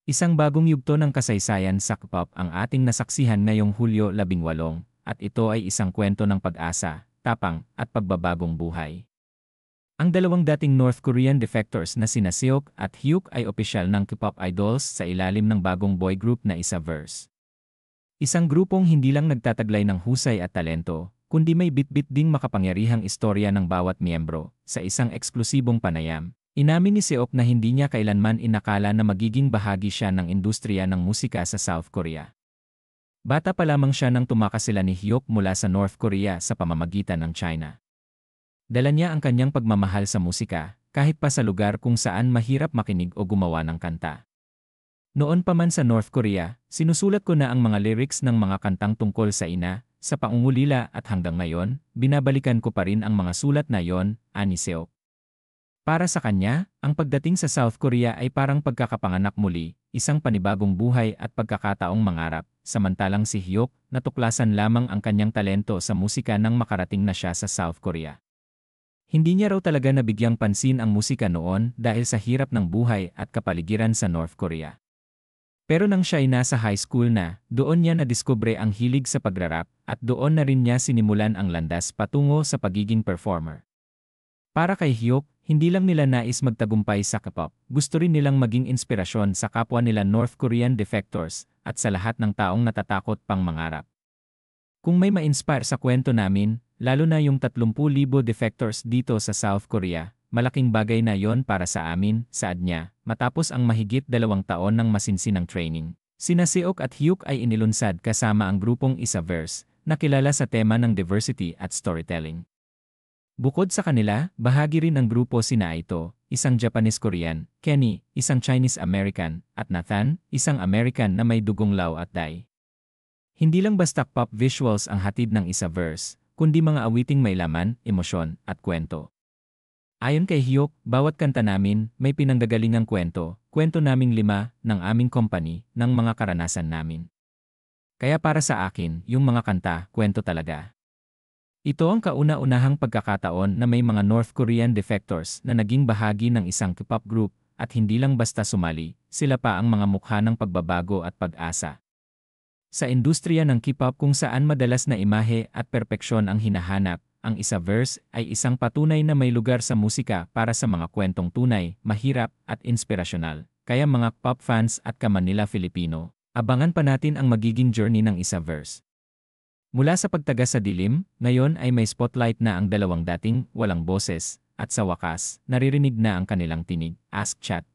Isang bagong yugto ng kasaysayan sa K-pop ang ating nasaksihan ngayong Hulyo 18, at ito ay isang kwento ng pag-asa, tapang, at pagbabagong buhay. Ang dalawang dating North Korean defectors na sina Seok at Hyuk ay opisyal ng K-pop idols sa ilalim ng bagong boy group na Isaverse. Isang grupong hindi lang nagtataglay ng husay at talento, kundi may bitbit ding makapangyarihang istorya ng bawat miyembro sa isang eksklusibong panayam. Inamin ni Seok na hindi niya kailanman inakala na magiging bahagi siya ng industriya ng musika sa South Korea. Bata pa lamang siya nang tumakas sila ni Hyuk mula sa North Korea sa pamamagitan ng China. Dala niya ang kanyang pagmamahal sa musika, kahit pa sa lugar kung saan mahirap makinig o gumawa ng kanta. Noon pa man sa North Korea, sinusulat ko na ang mga lyrics ng mga kantang tungkol sa ina, sa pangungulila at hanggang ngayon, binabalikan ko pa rin ang mga sulat na yon, ani Seok. Para sa kanya, ang pagdating sa South Korea ay parang pagkakapanganak muli, isang panibagong buhay at pagkakataong mangarap, samantalang si Hyuk, natuklasan lamang ang kanyang talento sa musika nang makarating na siya sa South Korea. Hindi niya raw talaga nabigyang pansin ang musika noon dahil sa hirap ng buhay at kapaligiran sa North Korea. Pero nang siya ay nasa high school na, doon niya nadiskubre ang hilig sa pagrarap at doon na rin niya sinimulan ang landas patungo sa pagiging performer. Para kay Hyuk, hindi lang nila nais magtagumpay sa K-pop, gusto rin nilang maging inspirasyon sa kapwa nila North Korean defectors at sa lahat ng taong natatakot pang mangarap. Kung may ma-inspire sa kwento namin, lalo na yung 30,000 defectors dito sa South Korea, malaking bagay na yon para sa amin, saad niya, matapos ang mahigit 2 taon ng masinsinang training. Sina Seok at Hyuk ay inilunsad kasama ang grupong Isaverse, na kilala sa tema ng diversity at storytelling. Bukod sa kanila, bahagi rin ng grupo sina Aito, isang Japanese-Korean, Kenny, isang Chinese-American, at Nathan, isang American na may dugong Lao at Dai. Hindi lang basta pop visuals ang hatid ng Isaverse, kundi mga awiting may laman, emosyon, at kwento. Ayon kay Hyuk, bawat kanta namin may pinanggagalingang kwento, kwento naming 5 ng aming company, ng mga karanasan namin. Kaya para sa akin, yung mga kanta, kwento talaga. Ito ang kauna-unahang pagkakataon na may mga North Korean defectors na naging bahagi ng isang K-pop group at hindi lang basta sumali, sila pa ang mga mukha ng pagbabago at pag-asa. Sa industriya ng K-pop kung saan madalas na imahe at perpeksyon ang hinahanap, ang Isaverse ay isang patunay na may lugar sa musika para sa mga kwentong tunay, mahirap at inspirasyonal. Kaya mga K-pop fans at ka-Manila Filipino, abangan pa natin ang magiging journey ng Isaverse. Mula sa pagtagas sa dilim, ngayon ay may spotlight na ang dalawang dating walang boses, at sa wakas, naririnig na ang kanilang tinig. Ask Chat.